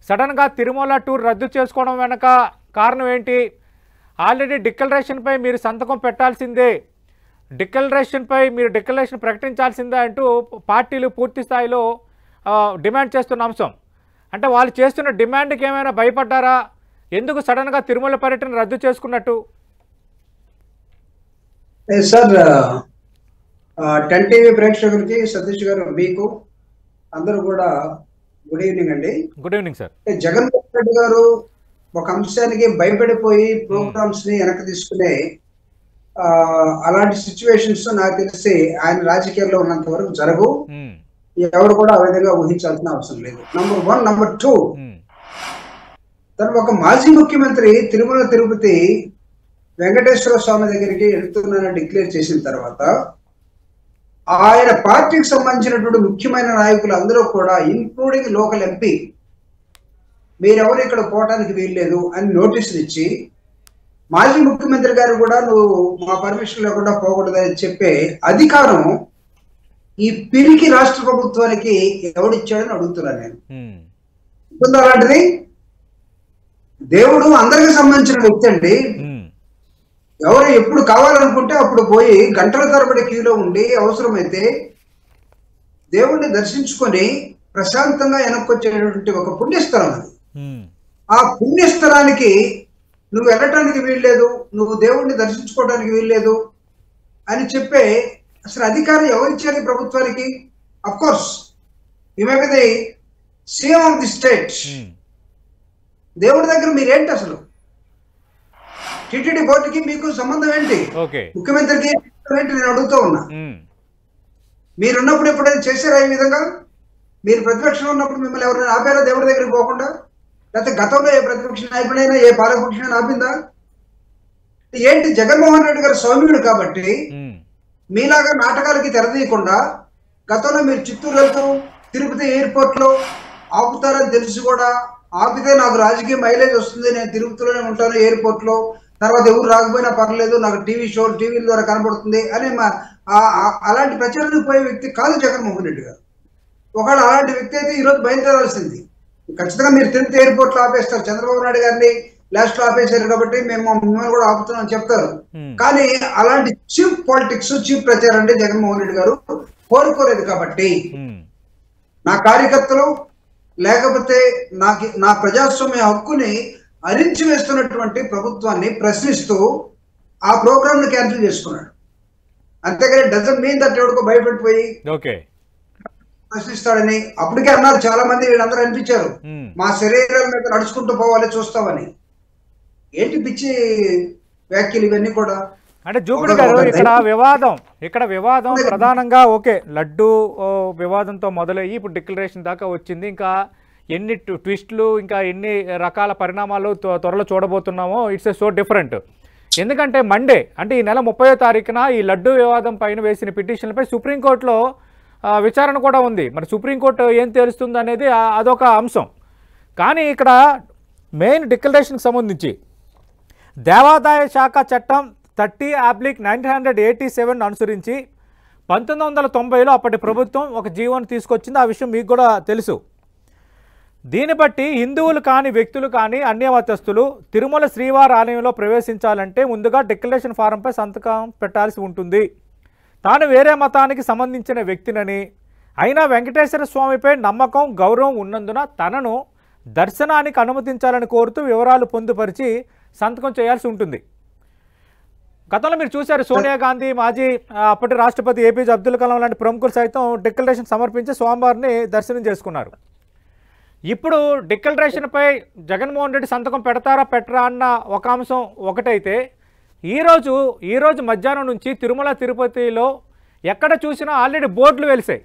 సడన్గా తిరుమల టూర్ రద్దు చేసుకోవడం వెనక కారణం ఏంటి? ఆల్రెడీ డిక్లరేషన్పై మీరు సంతకం పెట్టాల్సిందే, మీరు డిక్లరేషన్ ప్రకటించాల్సిందే అంటూ పార్టీలు పూర్తి స్థాయిలో డిమాండ్ చేస్తున్న అంశం. అంటే వాళ్ళు చేస్తున్న డిమాండ్కి ఏమైనా భయపడ్డారా? ఎందుకు సడన్గా తిరుమల పర్యటన రద్దు చేసుకున్నట్టు? సార్, 10 టీవీ ప్రేక్షకులకి సతీష్ గారు మీకు అందరూ కూడా గుడ్ ఈవినింగ్ అండి. Good evening sir. Jaganmohan Reddy గారు ఒక అంశానికి భయపడిపోయి ప్రోగ్రామ్స్ ని వెనక్కి తీసుకునే అలాంటి సిచ్యువేషన్స్ నాకు తెలిసి ఆయన రాజకీయాల్లో ఉన్నంత వరకు జరగవు. ఎవరు కూడా ఆ విధంగా ఊహించాల్సిన అవసరం లేదు. నంబర్ 1. నంబర్ 2, తను ఒక మాజీ ముఖ్యమంత్రి తిరుమల తిరుపతి వెంకటేశ్వర స్వామి దగ్గరికి వెళ్తున్నానని డిక్లేర్ చేసిన తర్వాత ఆయన పార్టీకి సంబంధించినటువంటి ముఖ్యమైన నాయకులు అందరూ కూడా, ఇంక్లూడింగ్ లోకల్ ఎంపీ, మీరెవరు ఇక్కడ పోవటానికి వీల్లేదు అని నోటీసులు ఇచ్చి, మాజీ ముఖ్యమంత్రి గారు కూడా నువ్వు మా పర్మిషన్ లేకుండా పోకూడదని చెప్పే అధికారం ఈ పిరికి రాష్ట్ర ప్రభుత్వానికి ఎవడిచ్చాడని అడుగుతున్నాను నేను. ఉందా అలాంటిది? దేవుడు అందరికి సంబంధించిన వ్యక్తి అండి. ఎవరు ఎప్పుడు కావాలనుకుంటే అప్పుడు పోయి గంటల తరబడి క్యూలో ఉండి అవసరమైతే దేవుణ్ణి దర్శించుకొని ప్రశాంతంగా వెనక్కొచ్చేటువంటి ఒక పుణ్యస్థలం అది. ఆ పుణ్యస్థలానికి నువ్వు వెళ్ళటానికి వీల్లేదు, నువ్వు దేవుణ్ణి దర్శించుకోవడానికి వీల్లేదు అని చెప్పే అసలు అధికారం ఎవరిచ్చారు ఈ ప్రభుత్వానికి? Of course you may be the CM of the state. దేవుడి దగ్గర మీరేంటి అసలు? టిటిడి బోర్డుకి మీకు సంబంధం ఏంటి? ముఖ్యమంత్రికి ఏంటి నేను అడుగుతూ ఉన్నా. మీరున్నప్పుడు ఎప్పుడైనా చేశారా ఈ విధంగా? మీరు ప్రతిపక్షంలో ఉన్నప్పుడు మిమ్మల్ని ఎవరైనా ఆపారా దేవుడి దగ్గరికి పోకుండా? లేకపోతే గతంలో ఏ ప్రతిపక్ష నాయకుడైనా ఏ పాలకపక్షమైనా ఆపిందా? ఏంటి, జగన్మోహన్ రెడ్డి గారు సౌమ్యుడు కాబట్టి మీలాగా నాటకాలకి తెరదీయకుండా గతంలో మీరు చిత్తూరు వెళ్తూ తిరుపతి ఎయిర్పోర్ట్ లో ఆపుతారని తెలిసి కూడా ఆపితే నాకు రాజకీయ మైలేజ్ వస్తుంది, నేను తిరుపతిలోనే ఉంటాను ఎయిర్పోర్ట్ లో, తర్వాత ఎవరు రాకపోయినా పర్లేదు, నాకు టీవీల ద్వారా కనబడుతుంది అని అలాంటి ప్రచారానికి పోయే వ్యక్తి కాదు జగన్మోహన్ రెడ్డి గారు. ఒకవేళ అలాంటి వ్యక్తి అయితే ఈరోజు బయలుదేరాల్సింది. ఖచ్చితంగా మీరు తిరుపతి ఎయిర్పోర్ట్ లో ఆపేస్తారు. చంద్రబాబు నాయుడు గారిని లాస్ట్ లో ఆపేశారు కాబట్టి మేము మిమ్మల్ని కూడా ఆపుతున్నాం చెప్తారు. కానీ అలాంటి చీప్ పాలిటిక్స్, చీప్ ప్రచారం అంటే జగన్మోహన్ రెడ్డి గారు కోరుకోలేదు. కాబట్టి నా కార్యకర్తలు లేకపోతే నా ప్రజాస్వామ్య హక్కుని అరించి వేస్తున్నటువంటి ప్రభుత్వాన్ని ప్రశ్నిస్తూ ఆ ప్రోగ్రామ్ ని క్యాన్సిల్ చేసుకున్నాడు. అంతేగాని డజంట్ మీన్ దట్ ఎవరికో భయపడిపోయి ప్రశ్నిస్తాడని. అప్పటికే అన్నారు చాలా మంది, వీళ్ళందరూ అనిపించారు మా శరీరాల మీద నడుచుకుంటూ పోవాలి చూస్తామని. ఏంటి పిచ్చి వ్యాఖ్యలు ఇవన్నీ కూడా? అంటే జూపిడి గారు, ఇక్కడ వివాదం ప్రధానంగా లడ్డు వివాదంతో మొదలయ్యి ఇప్పుడు డిక్లరేషన్ దాకా వచ్చింది. ఇంకా ఎన్ని ట్విస్టులు, ఇంకా ఎన్ని రకాల పరిణామాలు త్వరలో చూడబోతున్నామో ఇట్స్ సో డిఫరెంట్. ఎందుకంటే మండే అంటే ఈ నెల 30వ తారీఖున ఈ లడ్డు వివాదం పైన వేసిన పిటిషన్లపై సుప్రీంకోర్టులో విచారణ కూడా ఉంది. మరి సుప్రీంకోర్టు ఏం తెలుస్తుంది అనేది అదొక అంశం. కానీ ఇక్కడ మెయిన్ డిక్లరేషన్కి సంబంధించి దేవాదాయ శాఖ చట్టం 30/1987 అనుసరించి 1990లో అప్పటి ప్రభుత్వం ఒక జీవోను తీసుకొచ్చింది. ఆ విషయం మీకు కూడా తెలుసు. దీన్ని బట్టి హిందువులు కాని వ్యక్తులు కానీ అన్యమతస్థులు తిరుమల శ్రీవారి ఆలయంలో ప్రవేశించాలంటే ముందుగా డిక్లరేషన్ ఫారంపై సంతకం పెట్టాల్సి ఉంటుంది. తాను వేరే మతానికి సంబంధించిన వ్యక్తినని, అయినా వెంకటేశ్వర స్వామిపై నమ్మకం, గౌరవం ఉన్నందున తనను దర్శనానికి అనుమతించాలని కోరుతూ వివరాలు పొందుపరిచి సంతకం చేయాల్సి ఉంటుంది. గతంలో మీరు చూశారు, సోనియా గాంధీ, మాజీ అప్పటి రాష్ట్రపతి ఏపీజే అబ్దుల్ కలాం లాంటి ప్రముఖులు సైతం డిక్లరేషన్ సమర్పించి స్వామివారిని దర్శనం చేసుకున్నారు. ఇప్పుడు డిక్లరేషన్పై జగన్మోహన్ రెడ్డి సంతకం పెడతారా పెట్టరా అన్న ఒక అంశం ఒకటైతే, ఈరోజు మధ్యాహ్నం నుంచి తిరుమల తిరుపతిలో ఎక్కడ చూసినా ఆల్రెడీ బోర్డులు వెలిసాయి.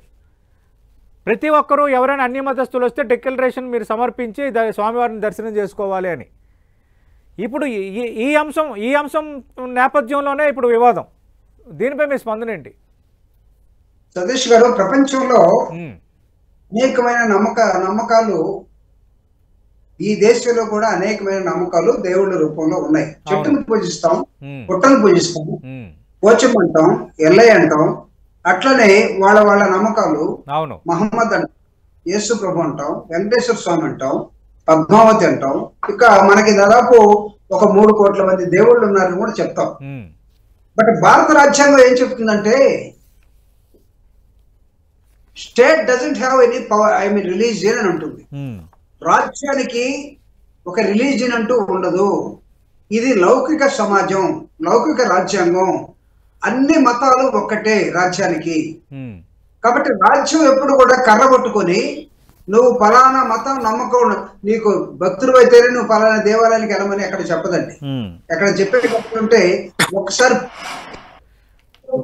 ప్రతి ఒక్కరూ ఎవరైనా అన్యమతస్తులు వస్తే డిక్లరేషన్ మీరు సమర్పించి స్వామివారిని దర్శనం చేసుకోవాలి అని. ఇప్పుడు ఈ అంశం నేపథ్యంలోనే ఇప్పుడు వివాదం. దీనిపై మీ స్పందన ఏంటి? సతీష్ గారు, ప్రపంచంలో అనేకమైన నమ్మకాలు, ఈ దేశంలో కూడా అనేకమైన నమ్మకాలు దేవుళ్ళ రూపంలో ఉన్నాయి. చెట్టును పూజిస్తాం, పుట్టను పూజిస్తాం, పోచమంటాం, ఎల్లయ్య అంటాం. అట్లనే వాళ్ళ నమ్మకాలు మహమ్మద్ అంటాం, యేసు ప్రభు అంటాం, వెంకటేశ్వర స్వామి అంటాం, పద్మావతి అంటాం, ఇక మనకి దాదాపు ఒక 3 కోట్ల మంది దేవుళ్ళు ఉన్నారని కూడా చెప్తాం. బట్ భారత రాజ్యాంగం ఏం చెప్తుందంటే state doesn't have any power, I mean religion అని ఉంటుంది. రాజ్యానికి ఒక రిలీజియన్ అంటూ ఉండదు. ఇది లౌకిక సమాజం, లౌకిక రాజ్యాంగం, అన్ని మతాలు ఒక్కటే రాజ్యానికి. కాబట్టి రాజ్యం ఎప్పుడు కూడా కర్ర పట్టుకొని నువ్వు ఫలానా మతం నమ్మకం, నీకు భక్తులు అయితేనే నువ్వు ఫలానా దేవాలయానికి వెళ్ళమని ఎక్కడ చెప్పదండి. ఎక్కడ చెప్పేటంటే ఒకసారి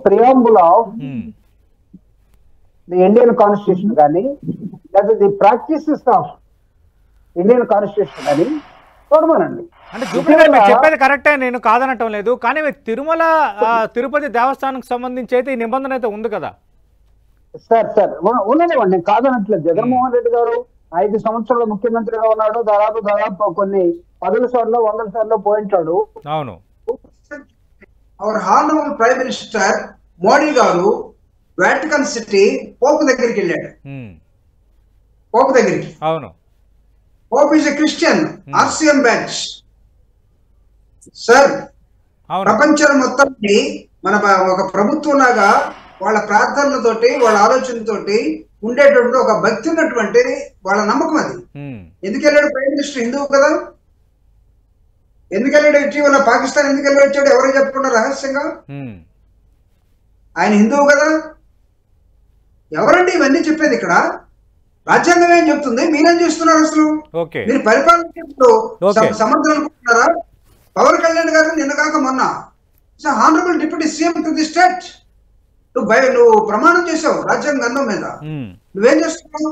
preamble of the Indian constitution కానీ లేదా the practices of Indian constitution కానీ చూడమనండి. అంటే జూపిటర్ గారు మీరు చెప్పేది కరెక్టే, నేను కాదనటం లేదు. కానీ తిరుమల తిరుపతి దేవస్థానానికి సంబంధించి అయితే ఈ నిబంధన అయితే ఉంది కదా సార్. ఉన్నదేవండి, నేను కాదనట్లేదు. జగన్మోహన్ రెడ్డి గారు 5 సంవత్సరాలు ముఖ్యమంత్రిగా ఉన్నాడు. దాదాపు కొన్ని 10 సార్లు 100 సార్లు పోయింటాడు. అవును. Hour honourable prime minister Modi గారు వాటికన్ సిటీ పోపు దగ్గరికి వెళ్ళాడు. పోపు దగ్గరికి. అవును. Pope is a Christian, RCM batch sir. ప్రపంచం మొత్తాన్ని మన ఒక ప్రభుత్వం లాగా వాళ్ళ ప్రార్థనలతోటి వాళ్ళ ఆలోచనతోటి ఉండేటువంటి ఒక భక్తి ఉన్నటువంటి వాళ్ళ నమ్మకం అది. ఎందుకు వెళ్ళాడు ప్రైమ్ మినిస్టర్? హిందువు కదా. ఎందుకు వెళ్ళాడు? ఇటీవల పాకిస్తాన్ ఎందుకు వెళ్ళి వచ్చాడు? ఎవరు చెప్పుకున్న రహస్యంగా? ఆయన హిందువు కదా. ఎవరండి ఇవన్నీ చెప్పేది? ఇక్కడ రాజ్యాంగం ఏం చెప్తుంది? మీరేం చేస్తున్నారు అసలు? మీరు పరిపాలన సమర్థన అనుకుంటున్నారా? పవన్ కళ్యాణ్ గారు నిన్న కాక మొన్న honourable deputy CM to the state, నువ్వు ప్రమాణం చేసావు రాజ్యాంగ గంధం మీద. నువ్వేం చేస్తున్నావు?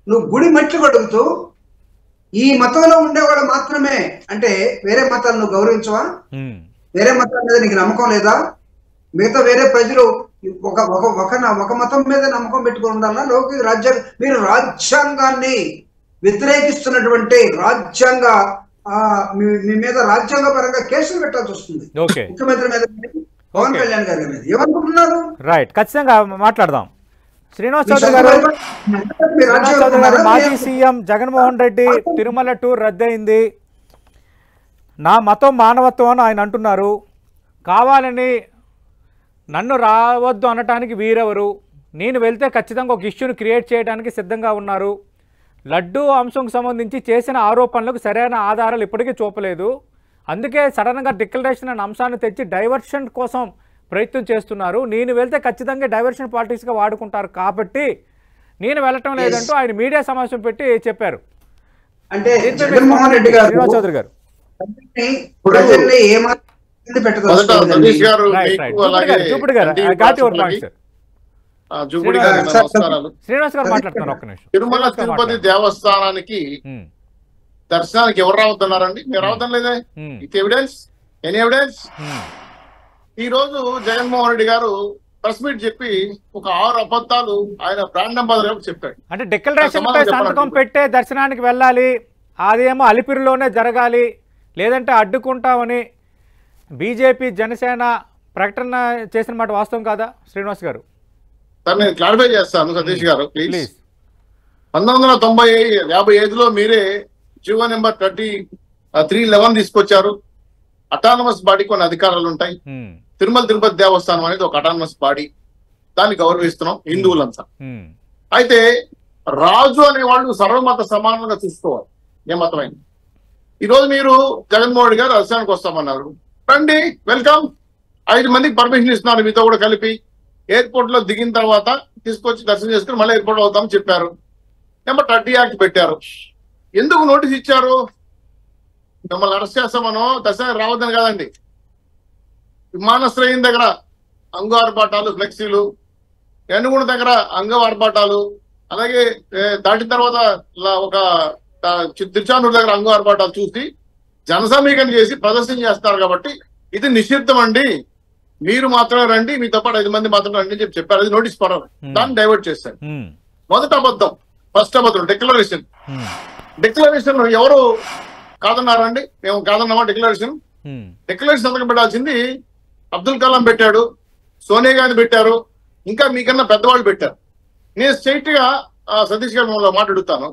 నువ్వు గుడి మెట్లు కడుగుతూ ఈ మతంలో ఉండేవాళ్ళు మాత్రమే అంటే వేరే మతాలు నువ్వు గౌరవించవా? వేరే మతాల మీద నీకు నమ్మకం లేదా? మిగతా వేరే ప్రజలు ఒక మతం మీద నమ్మకం పెట్టుకుని ఉండాలా? లౌకిక రాజ్యాంగం, మీరు రాజ్యాంగాన్ని వ్యతిరేకిస్తున్నటువంటి రాజ్యాంగ మీ మీద రాజ్యాంగ పరంగా కేసులు పెట్టాల్సి వస్తుంది. ముఖ్యమంత్రి మీద, పవన్ కళ్యాణ్ గారి మీద. ఏమనుకుంటున్నారు? రైట్, ఖచ్చితంగా మాట్లాడదాం. శ్రీనివాస్ చౌదరి గారు, మాజీ సీఎం జగన్మోహన్ రెడ్డి తిరుమల టూర్ రద్దయింది, నా మతం మానవత్వం అని ఆయన అంటున్నారు. కావాలని నన్ను రావద్దు అనటానికి వీరెవరు? నేను వెళ్తే ఖచ్చితంగా ఒక ఇష్యూని క్రియేట్ చేయడానికి సిద్ధంగా ఉన్నారు. లడ్డూ అంశంకు సంబంధించి చేసిన ఆరోపణలకు సరైన ఆధారాలు ఇప్పటికీ చూపలేదు. అందుకే సడన్గా డిక్లరేషన్ అనే అంశాన్ని తెచ్చి డైవర్షన్ కోసం ప్రయత్నం చేస్తున్నారు. నేను వెళ్తే ఖచ్చితంగా డైవర్షన్ పాలిటిక్స్గా వాడుకుంటారు కాబట్టి నేను వెళ్ళటం లేదంటూ ఆయన మీడియా సమావేశం పెట్టి చెప్పారు. అంటే జగన్మోహన్ రెడ్డి గారు, శ్రీనివాస్ చౌదరి గారు, శ్రీనివాస్ గారు మాట్లాడుతున్నారు. ఒక్క నిమిషం. తిరుమల తిరుపతి దేవస్థానానికి దర్శనానికి ఎవరు రావద్దన్నారండి? మీరు రావద్దని లేదే. ఇది ఎవిడెన్స్, ఎనీ ఎవిడెన్స్? ఈ రోజు జగన్మోహన్ రెడ్డి గారు ప్రెస్ మీట్ చెప్పి ఒక 6 అబద్ధాలు ఆయన బ్రాండ్ అంబాసిడర్ చెప్పాడు. అంటే డిక్లరేషన్ పై సంతకం పెట్టే దర్శనానికి వెళ్ళాలి, అదేమో అలిపిరిలోనే జరగాలి, లేదంటే అడ్డుకుంటామని బీజేపీ జనసేన ప్రకటన చేసిన మాట వాస్తవం కాదా శ్రీనివాస్ గారు? సార్ నేను క్లారిఫై చేస్తాను సతీష్ గారు ప్లీజ్. 1955లో మీరే జీవో నెంబర్ 311 తీసుకొచ్చారు. అటానమస్ బాడీ కొన్ని అధికారాలు ఉంటాయి. తిరుమల తిరుపతి దేవస్థానం అనేది ఒక అటానమస్ బాడీ, దాన్ని గౌరవిస్తున్నాం హిందువులంతా. అయితే రాజు అనేవాళ్ళు సర్వమత సమానంగా చూసుకోవాలి, ఏ మతమైంది. ఈరోజు మీరు జగన్మోహన్ రెడ్డి గారు దర్శనానికి వస్తామన్నారు, రండి, వెల్కమ్. 5 మందికి పర్మిషన్ ఇస్తున్నారు మీతో కూడా కలిపి. ఎయిర్పోర్ట్ లో దిగిన తర్వాత తీసుకొచ్చి దర్శనం చేసుకుని మళ్ళీ ఎయిర్పోర్ట్ అవుతామని చెప్పారు. నెంబర్ 30 యాక్ట్ పెట్టారు. ఎందుకు నోటీస్ ఇచ్చారు? మిమ్మల్ని అరెస్ట్ చేస్తామనో దర్శనానికి రావద్దని కాదండి. విమానాశ్రయం దగ్గర అంగు ఆర్భాటాలు, ఫ్లెక్సీలు, ఎన్నుగుండ దగ్గర అంగు ఆర్భాటాలు, అలాగే దాటిన తర్వాత ఒక తిరుచానూరు దగ్గర అంగు ఆర్భాటాలు చూసి జనసమీకరణ చేసి ప్రదర్శన చేస్తారు. కాబట్టి ఇది నిషిద్ధం అండి, మీరు మాత్రమే రండి, మీతో పాటు 5 మంది మాత్రమే రండి అని చెప్పారు. అది నోటీస్ పడరు, దాన్ని డైవర్ట్ చేశారు. మొదటి అబద్ధం, ఫస్ట్ అబద్ధం డిక్లరేషన్. డిక్లరేషన్ ఎవరు కాదన్నారండి? మేము కాదన్నామా? డిక్లరేషన్ సంతకం పెట్టాల్సింది అబ్దుల్ కలాం పెట్టాడు, సోనియా గాంధీ పెట్టారు, ఇంకా మీకన్నా పెద్దవాళ్ళు పెట్టారు. నేను స్ట్రైట్ గా సతీష్ గారు మాట్లాడుతాను.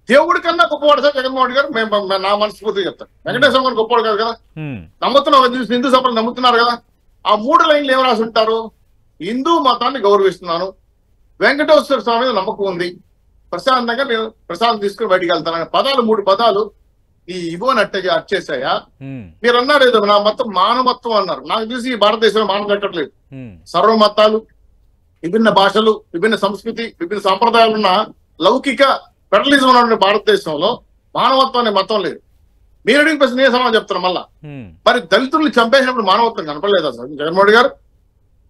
దేవుడి కన్నా గొప్పవాడు సార్ జగన్మోహన్ రెడ్డి గారు. మేము నా మనస్ఫూర్తిగా చెప్తాను. వెంకటేశ్వర గారు గొప్పవాడు కాదు కదా. నమ్ముతున్నాం, హిందూ సభలు నమ్ముతున్నారు కదా. ఆ 3 లైన్లు ఏం రాసి ఉంటారు? హిందూ మతాన్ని గౌరవిస్తున్నాను, వెంకటేశ్వర స్వామి మీద నమ్మకం ఉంది, ప్రశాంతంగా నేను ప్రసాదం తీసుకుని బయటికి వెళ్తాను పదాలు 3 పదాలు ఈ ఇవోని అచ్చేసాయా? మీరు అన్నారు ఏదో నా మతం మానవత్వం అన్నారు. నాకు తెలిసి ఈ భారతదేశంలో మానవ ఎక్కట్లేదు. సర్వ మతాలు, విభిన్న భాషలు, విభిన్న సంస్కృతి, విభిన్న సాంప్రదాయాలు ఉన్న లౌకిక ఫెడరలిజం ఉన్న భారతదేశంలో మానవత్వం అనే మతం లేదు. మీరు అడిగిన ప్రశ్న నేను సమాధానం చెప్తాను మళ్ళా. మరి దళితుల్ని చంపేసినప్పుడు మానవత్వం కనపడలేదా సార్? జగన్మోహన్ గారు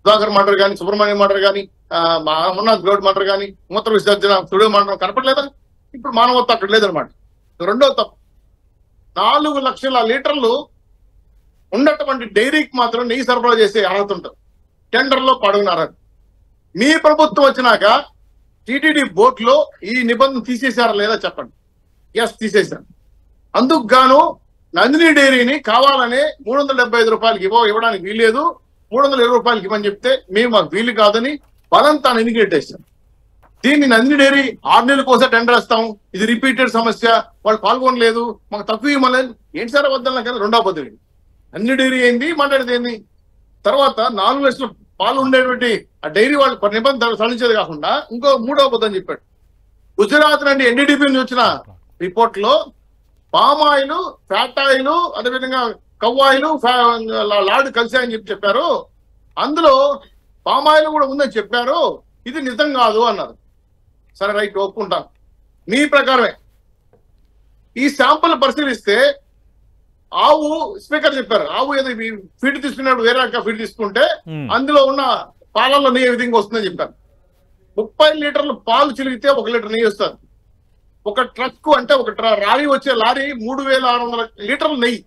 సుధాకర్ మర్డర్ కానీ, సుబ్రహ్మణ్యం మర్డర్ కానీ, అమర్నాథ్ గౌడ్ మర్డర్ కానీ, మూత్ర విసర్జన స్టూడియో మర్డర్ కనపడలేదా? ఇప్పుడు మానవత్వం అక్కడ లేదనమాట. రెండో తప్పు, 4 లక్షల లీటర్లు ఉన్నటువంటి డైరీకి మాత్రం నెయ్యి సరఫరా చేసే అర్హత ఉంటుంది. టెండర్ లో పడుగున్నారు. మీ ప్రభుత్వం వచ్చినాక టీటీడీ బోర్డులో ఈ నిబంధన తీసేశారా లేదా చెప్పండి. ఎస్, తీసేశారు. అందుకు గాను నందిని డైరీని కావాలని 375 రూపాయలకి ఇవ్వడానికి వీల్లేదు, 320 రూపాయలకి ఇవ్వని చెప్తే మేము మాకు వీలు కాదని బలంతాను ఎన్నికెట్టేస్తాం. దీన్ని నందిని డైరీ 6 నెలల కోసం టెండర్ వేస్తాం, ఇది రిపీటెడ్ సమస్య, వాళ్ళు పాల్గొనలేదు, మాకు తక్కువ ఇవ్వలేదు. ఏంటి సార్ వద్దన్నా కదా. రెండో పద్ధతి నందిని డైరీ ఏంది, మాట్లాడేది ఏంది. తర్వాత 4 లక్షల పాలు ఉండేటువంటి ఆ డైరీ వాళ్ళు నిబంధనలు సవరించేది కాకుండా ఇంకో 3వ పద్ధతి చెప్పాడు. గుజరాత్ నుండి ఎన్డీడీపీ నుంచి వచ్చిన రిపోర్ట్ లో పామాయిల్, ఫ్యాట్ ఆయిల్, అదేవిధంగా కవ్వాయిలు, లాడ్ కలిసాయని చెప్పారు. అందులో పామాయిల్ కూడా ఉందని చెప్పారు. ఇది నిజం కాదు అన్నారు. సరే, రైట్, ఒప్పుకుంటాను. మీ ప్రకారమే ఈ శాంపుల్ పరిశీలిస్తే ఆవు, స్పీకర్ చెప్పారు, ఆవు ఏదో ఫీడ్ తీసుకున్నప్పుడు వేరే రకంగా ఫీడ్ తీసుకుంటే అందులో ఉన్న పాలల్లో నెయ్యి ఏ విధంగా వస్తుందని చెప్పారు. 30 లీటర్లు పాలు చిలిగితే 1 లీటర్ నెయ్యి వస్తుంది. ఒక ట్రక్ అంటే ఒక లారీ వచ్చే లారీ 3600 లీటర్లు నెయ్యి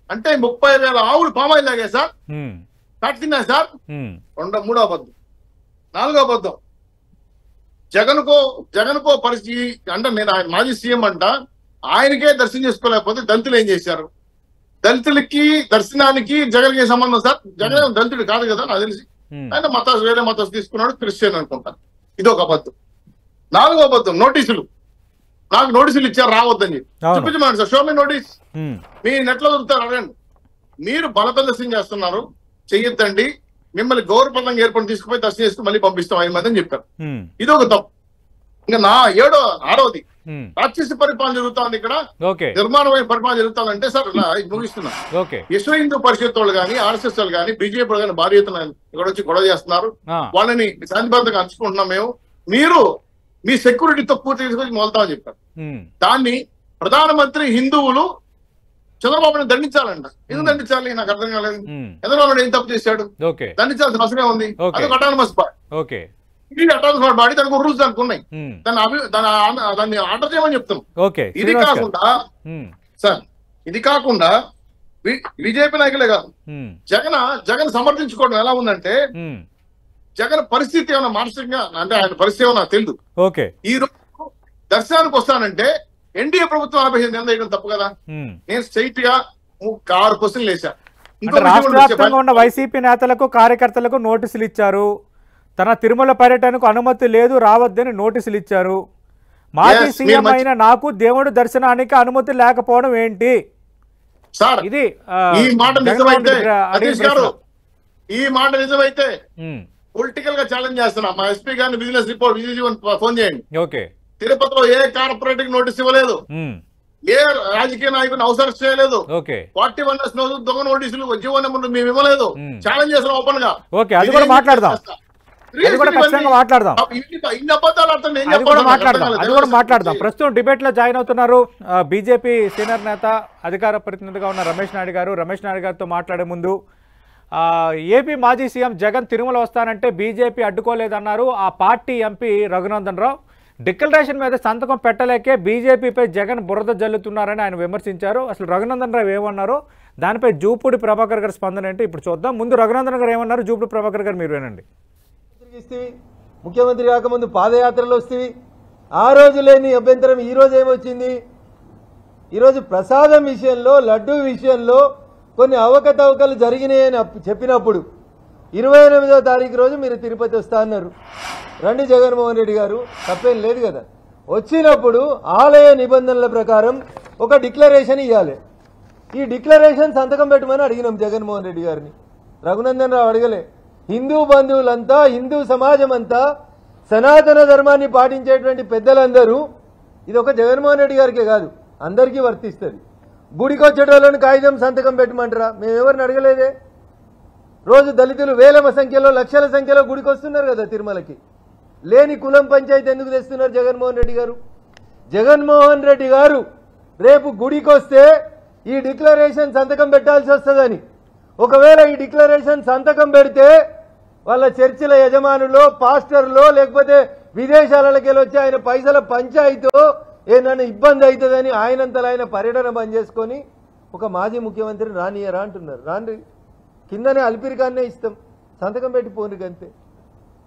అంటే 30,000 ఆవులు పామాయిల్ తాగా సార్, ఫ్యాట్ తిన్నా సార్. 3వ అబద్ధం. 4వ అబద్ధం, జగన్కో పరిస్థితి అంటే నేను ఆయన మాజీ సీఎం అంట, ఆయనకే దర్శనం చేసుకోలేకపోతే దళితులు ఏం చేశారు? దళితులకి దర్శనానికి జగన్ కి సంబంధం సార్? జగన్ దళితుడు కాదు కదా నాకు తెలిసి. ఆయన వేరే మతాసు తీసుకున్నాడు, క్రిస్టియన్ అనుకుంటాను. ఇది ఒక అబద్ధం. 4వ అబద్ధం, నోటీసులు. నాకు నోటీసులు ఇచ్చారు రావద్దని చూపించమని సార్. షో మీ నోటీస్, మీ నెట్లో దొరుకుతారు. అడగండి. మీరు బల ప్రదర్శన చేస్తున్నారు, చెయ్యొద్దండి, మిమ్మల్ని గౌరవప్రదంగా ఏర్పడి తీసుకుపోయి దర్శనం చేసుకుని మళ్ళీ పంపిస్తాం 5 మంది అని చెప్పారు. ఇది ఒక తప్పు. ఇంకా 6వది, రాక్షసి పరిపాలన జరుగుతుంది ఇక్కడ, నిర్మాణమైన పరిపాలన జరుగుతుందంటే సార్ ముగిస్తున్నా. విశ్వ హిందూ పరిషత్ వాళ్ళు కానీ, ఆర్ఎస్ఎస్ వాళ్ళు కానీ, బీజేపీ వాళ్ళు కానీ భారీ ఎత్తున ఇక్కడ వచ్చి గొడవ చేస్తున్నారు. వాళ్ళని శాంతిబద్ధంగా అంచుకుంటున్నాం మేము. మీరు మీ సెక్యూరిటీతో పూర్తి తీసుకొచ్చి మొదలుతామని చెప్పారు. దాన్ని ప్రధానమంత్రి హిందువులు చంద్రబాబుని దండించాలంట. ఎందుకు దండించాలి నాకు అర్థం కాలేదు. చంద్రబాబు ఏం తప్పు చేశాడు? దండించాల్సిన అవసరమే ఉంది. అదొక అటానమస్ బాడీ. ఇది అటానమస్ బాడీ, దానికి రూల్స్ దానికి ఉన్నాయి. దాన్ని ఆర్డర్ చేయమని చెప్తున్నాం. ఇది కాకుండా సార్, ఇది కాకుండా బీజేపీ నాయకులే కాదు, జగన్ సమర్థించుకోవడం ఎలా ఉందంటే, జగన్ పరిస్థితి ఏమైనా మానసికంగా అంటే ఆయన పరిస్థితి ఏమన్నా తెలియదు. ఈ రోజు దర్శనానికి వస్తానంటే ఎన్డీఏ ప్రభుత్వం ఆపేసింది ఎంత తప్పు కదా. నేను స్ట్రైట్ గా 6 క్వశ్చన్లు వేసా. రాష్ట్ర వ్యాప్తంగా ఉన్న వైసీపీ నేతలకు, కార్యకర్తలకు నోటీసులు ఇచ్చారు. తన తిరుమల పర్యటనకు అనుమతి లేదు, రావద్దని నోటీసులు ఇచ్చారు. మాజీ సీఎం అయిన నాకు దేవుడి దర్శనానికి అనుమతి లేకపోవడం ఏంటి సార్? ఇది ఈ మాట నిజమైతే, ఈ మాట నిజమైతే పొలిటికల్ గా ఛాలెంజ్ చేస్తున్నా. మా ఎస్పీ గారిని బిజినెస్ రిపోర్ట్ ఫోన్ చేయండి. తిరుపతిలో ఏ కార్పొరేట్ నోటీస్ ఇవ్వలేదు, ఏ రాజకీయ నాయకుని అవసరం చేయలేదు, 41 దొంగ నోటీసులు జీవో నెంబర్ మేము ఇవ్వలేదు. ఛాలెంజ్ చేస్తున్నాం ఓపెన్ గా. అది కూడా మాట్లాడదాం. ప్రస్తుతం డిబేట్ లో జాయిన్ అవుతున్నారు బీజేపీ సీనియర్ నేత, అధికార ప్రతినిధిగా ఉన్న రమేష్ నాయుడు గారు. రమేష్ నాయుడు గారితో మాట్లాడే ముందు, ఏపీ మాజీ సీఎం జగన్ తిరుమల వస్తానంటే బీజేపీ అడ్డుకోలేదన్నారు ఆ పార్టీ ఎంపీ రఘునందన్ రావు. డిక్లరేషన్ మీద సంతకం పెట్టలేకే బీజేపీపై జగన్ బురద జల్లుతున్నారని ఆయన విమర్శించారు. అసలు రఘునందన్ రావు ఏమన్నారు, దానిపై జూపూడి ప్రభాకర్ గారి స్పందన ఏంటి ఇప్పుడు చూద్దాం. ముందు రఘునందన్ గారు ఏమన్నారు, జూపూడి ప్రభాకర్ గారు మీరు వినండి. ముఖ్యమంత్రి కాకముందు పాదయాత్రలు వస్తేవి, ఆ రోజు లేని అభ్యంతరం ఈ రోజు ఏమొచ్చింది? ఈరోజు ప్రసాదం విషయంలో, లడ్డూ విషయంలో కొన్ని అవకతవకలు జరిగినాయని చెప్పినప్పుడు 28వ తారీఖు రోజు మీరు తిరుపతి వస్తా అన్నారు. రండి జగన్మోహన్ రెడ్డి గారు, తప్పేం లేదు కదా. వచ్చినప్పుడు ఆలయ నిబంధనల ప్రకారం ఒక డిక్లరేషన్ ఇవ్వాలి. ఈ డిక్లరేషన్ సంతకం పెట్టమని అడిగినాం జగన్మోహన్ రెడ్డి గారిని. రఘునందన్ రావు అడగలే. హిందూ బంధువులంతా, హిందూ సమాజం అంతా, సనాతన ధర్మాన్ని పాటించేటువంటి పెద్దలందరూ, ఇది ఒక జగన్మోహన్ రెడ్డి గారికే కాదు అందరికీ వర్తిస్తుంది. గుడికి వచ్చేటోళ్ళని కాగితం సంతకం పెట్టమంటారా? మేమెవరిని అడగలేదే. రోజు దళితులు వేల సంఖ్యలో, లక్షల సంఖ్యలో గుడికి వస్తున్నారు కదా తిరుమలకి. లేని కులం పంచాయతీ ఎందుకు తెస్తున్నారు జగన్మోహన్ రెడ్డి గారు? జగన్మోహన్ రెడ్డి గారు రేపు గుడికి వస్తే ఈ డిక్లరేషన్ సంతకం పెట్టాల్సి వస్తుందని, ఒకవేళ ఈ డిక్లరేషన్ సంతకం పెడితే వాళ్ళ చర్చిల యజమానులో, పాస్టర్లో, లేకపోతే విదేశాలకి వచ్చి ఆయన పైసల పంచాయతీతో ఏదైనా ఇబ్బంది అవుతుందని ఆయనంతలో ఆయన పర్యటన బంద్ చేసుకొని ఒక మాజీ ముఖ్యమంత్రి రానియరా అంటున్నారు. రాండి, కిందనే అల్పిరికాన్నే ఇస్తాం, సంతకం పెట్టి పోనికి అంతే.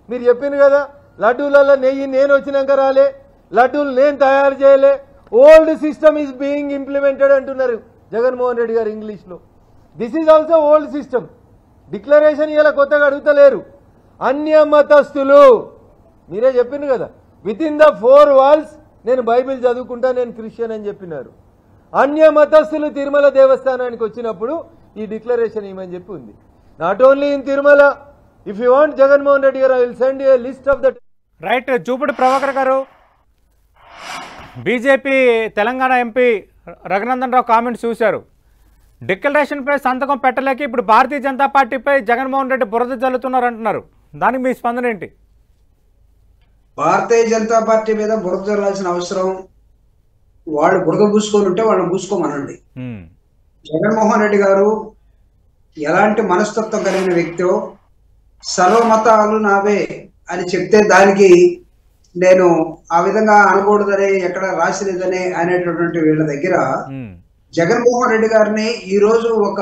మీరు చెప్పింది కదా, లడ్డూలలో నెయ్యి నేను వచ్చినాక రాలే, లడ్డూలు నేను తయారు చేయలే, old system is being implemented అంటున్నారు జగన్మోహన్ రెడ్డి గారు ఇంగ్లీష్లో. This is also old system. Declaration ఇలా కొత్తగా అడుగుతలేరు. అన్య మతస్థులు, మీరే చెప్పింది కదా, విత్ ఇన్ ద 4 walls నేను బైబిల్ చదువుకుంటా, నేను క్రిస్టియన్ అని చెప్పినారు. అన్య మతస్థులు తిరుమల దేవస్థానానికి వచ్చినప్పుడు ఈ డిక్లరేషన్ ఏమని చెప్పి ఉంది. Not only in Tirumala, if you want Jaganmohan Reddy గారు, I will send a list of the right. Jupudi Prabhakar గారు, BJP Telangana MP Raghunandan Rao comments చూశారు. డిక్లరేషన్పై సంతకం పెట్టలేక ఇప్పుడు భారతీయ జనతా పార్టీపై జగన్మోహన్ రెడ్డి బురద జల్లుతున్నారు అంటున్నారు. దానికి మీ స్పందన ఏంటి? భారతీయ జనతా పార్టీ మీద బురద జల్లాల్సిన అవసరం, వాళ్ళు బురద పూసుకొని ఉంటే వాళ్ళని పూసుకోమనండి. జగన్మోహన్ రెడ్డి గారు ఎలాంటి మనస్తత్వం కలిగిన వ్యక్తో, సర్వమతాలు నావే అని చెప్తే దానికి నేను ఆ విధంగా అనకూడదని ఎక్కడ రాసిలేదని అనేటటువంటి వీళ్ళ దగ్గర జగన్మోహన్ రెడ్డి గారిని ఈ రోజు ఒక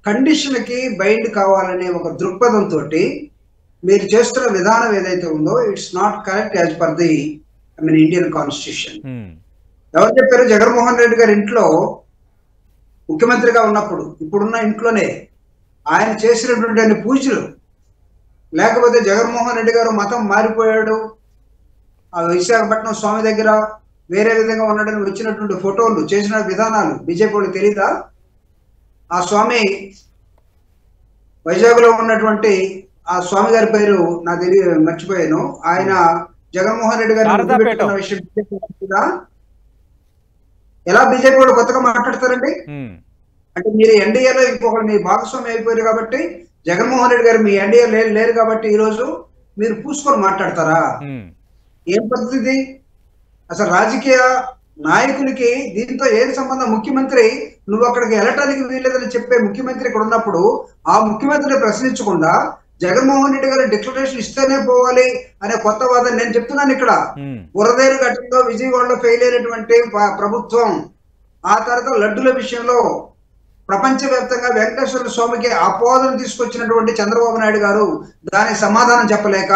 కండిషన్ కి బైండ్ కావాలనే ఒక దృక్పథంతో మీరు చేస్తున్న విధానం ఏదైతే ఉందో it's not correct as per the Indian constitution. ఎవరు చెప్పారు? జగన్మోహన్ రెడ్డి గారి ఇంట్లో ముఖ్యమంత్రిగా ఉన్నప్పుడు, ఇప్పుడున్న ఇంట్లోనే ఆయన చేసినటువంటి పూజలు, లేకపోతే జగన్మోహన్ రెడ్డి గారు మతం మారిపోయాడు, ఆ విశాఖపట్నం స్వామి దగ్గర వేరే విధంగా ఉన్నాడని వచ్చినటువంటి ఫోటోలు, చేసిన విధానాలు బీజేపీ వాళ్ళు తెలీదా? ఆ స్వామి వైజాగ్ లో ఉన్నటువంటి ఆ స్వామి గారి పేరు నాకు మర్చిపోయాను. ఆయన జగన్మోహన్ రెడ్డి గారిని విషయం ఎలా బీజేపీ వాళ్ళు కొత్తగా మాట్లాడతారండి? అంటే మీరు ఎన్డీఏలో ఇంకొకరు మీ భాగస్వామి అయిపోయారు కాబట్టి, జగన్మోహన్ రెడ్డి గారు మీ ఎన్డీఏ లేరు కాబట్టి ఈ రోజు మీరు పూసుకొని మాట్లాడతారా? ఏం పద్ధతి అసలు? రాజకీయ నాయకులకి దీంతో ఏది సంబంధం? ముఖ్యమంత్రి నువ్వు అక్కడికి వెళ్ళటానికి వీల్లేదని చెప్పే ముఖ్యమంత్రి ఇక్కడ ఉన్నప్పుడు ఆ ముఖ్యమంత్రిని ప్రశ్నించకుండా జగన్మోహన్ రెడ్డి గారు డిక్లరేషన్ ఇస్తేనే పోవాలి అనే కొత్త వాదన నేను చెప్తున్నాను. ఇక్కడ బురదేరు ఘటనలో విజయవాడలో ఫెయిల్ అయినటువంటి ప్రభుత్వం, ఆ తర్వాత లడ్డుల విషయంలో ప్రపంచవ్యాప్తంగా వెంకటేశ్వర స్వామికి ఆపోదన తీసుకొచ్చినటువంటి చంద్రబాబు నాయుడు గారు దానికి సమాధానం చెప్పలేక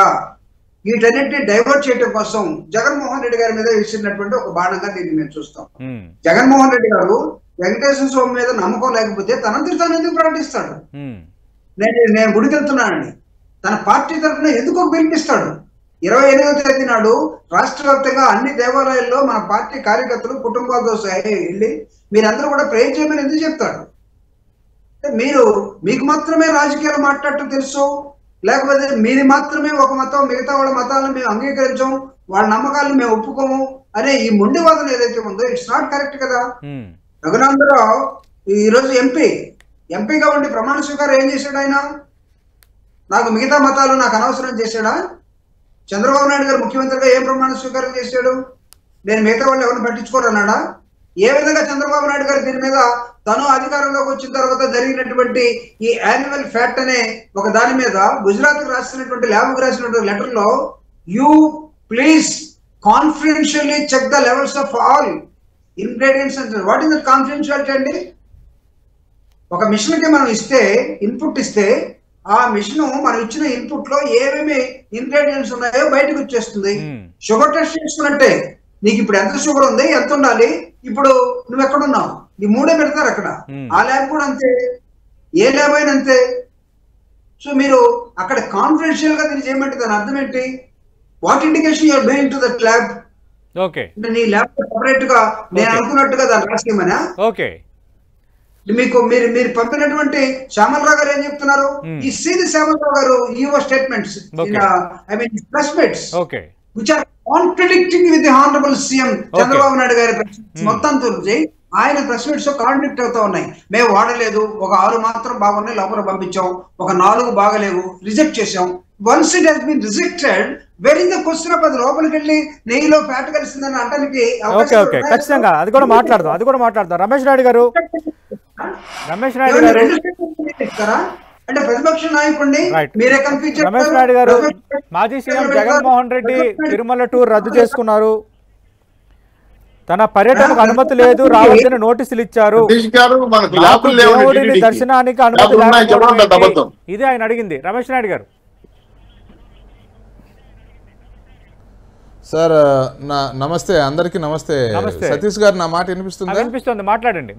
వీటన్నిటిని డైవర్ట్ చేయడం కోసం జగన్మోహన్ రెడ్డి గారి మీద విసిరినటువంటి ఒక బాణంగా దీన్ని మేము చూస్తాం. జగన్మోహన్ రెడ్డి గారు వెంకటేశ్వర స్వామి మీద నమ్మకం లేకపోతే తనంతటి తాను ఎందుకు ప్రకటిస్తాడు? నేను గుడికి వెళ్తున్నానండి, తన పార్టీ తరఫున ఎందుకు పిలిపిస్తాడు? 28వ తేదీ నాడు రాష్ట్ర వ్యాప్తంగా అన్ని దేవాలయాల్లో మన పార్టీ కార్యకర్తలు కుటుంబాలతో వెళ్ళి మీరందరూ కూడా ప్రేర్ చేయమని ఎందుకు చెప్తాడు? మీకు మాత్రమే రాజకీయాలు మాట్లాడటం తెలుసు, లేకపోతే మీది మాత్రమే ఒక మతం, మిగతా వాళ్ళ మతాలను మేము అంగీకరించాం, వాళ్ళ నమ్మకాలను మేము ఒప్పుకోము అనే ఈ మొండివాదన ఏదైతే ఉందో ఇట్స్ నాట్ కరెక్ట్ కదా. రఘునందరావు ఈ రోజు ఎంపీగా ఉండి ప్రమాణ స్వీకారం ఏం చేశాడు? ఆయన నాకు మిగతా మతాలు నాకు అనవసరం చేశాడా? చంద్రబాబు నాయుడు గారు ముఖ్యమంత్రిగా ఏం ప్రమాణ స్వీకారం చేశాడు? నేను మిగతా వాళ్ళు ఎవరిని పట్టించుకోరన్నాడా? ఏ విధంగా చంద్రబాబు నాయుడు గారు దీని మీద తను అధికారంలోకి వచ్చిన తర్వాత జరిగినటువంటి ఈ యాన్యువల్ ఫ్యాక్ట్ అనే ఒక దాని మీద గుజరాత్ రాసినటువంటి ల్యాబ్కు రాసినటువంటి లెటర్ లో you please confidentially check the levels of all ingredients అంటారు. వాట్ ఈస్ దట్ కాన్ఫిడెన్షియాలిటీ అండి? ఒక మిషన్ కి మనం ఇన్పుట్ ఇస్తే ఆ మిషన్ మనం ఇచ్చిన ఇన్పుట్ లో ఏమేమి ఇంగ్రీడియంట్స్ ఉన్నాయో బయటకు వచ్చేస్తుంది. షుగర్ టెస్ట్ చేసుకున్నట్టే, నీకు ఇప్పుడు ఎంత షుగర్ ఉంది, ఎంత ఉండాలి, ఇప్పుడు నువ్వు ఎక్కడున్నావు, ఈ మూడే పెడతారు అక్కడ. ఆ ల్యాబ్ కూడా అంతే, ఏ ల్యాబ్ అయినా అంతే. సో మీరు అక్కడ కాన్ఫిడెన్షియల్ గా దీన్ని చేయమంటే దాని అర్థం ఏంటి? What indication you're doing to that lab? Okay, అంటే నీ ల్యాబ్ సెపరేట్ గా నేను అనుకున్నట్టుగా దాన్ని రాసేయమనా? ఓకే, మీకు మీరు పంపినటువంటి శ్యామలరావు గారు ఏం చెప్తున్నారు? ఈ సీది శ్యామలరావు గారు యువ statements I mean press meets which are contradicting with the honourable CM Chandrababu Naidu గారి మొత్తం చూసి ఆయన ప్రెస్ మీట్స్ కాంట్రాడిక్ట్ అవుతా ఉన్నాయి. మేము వాడలేదు, ఒక 6 మాత్రం బాగున్నాయి లోపల పంపించాం, ఒక 4 బాగలేవు రిజెక్ట్ చేసాం. Once it has been rejected where in the question of అది లోపలికి వెళ్ళి నెయ్యిలో ఫ్యాట్ కలిసిందని అంటానికి ఖచ్చితంగా అది కూడా మాట్లాడదాం. రమేష్ నాయుడు గారు అంటే ప్రతిపక్ష నాయకుడిని మీరే కన్ఫ్యూజ్ చేస్తారు. రమేష్ నాయుడు గారు, మాజీ సీఎం జగన్మోహన్ రెడ్డి తిరుమల టూర్ రద్దు చేసుకున్నారు. తన పర్యటనకు అనుమతి లేదు, రావాల్సిన నోటీసులు ఇచ్చారు. దేవుడిని దర్శనానికి అనుమతి లేకపోవడం ఇది ఆయన అడిగింది. రమేష్ నాయుడు గారు సార్ నమస్తే, అందరికీ నమస్తే. సతీష్ గారు నా మాట వినిపిస్తుంది? వినిపిస్తుంది, మాట్లాడండి.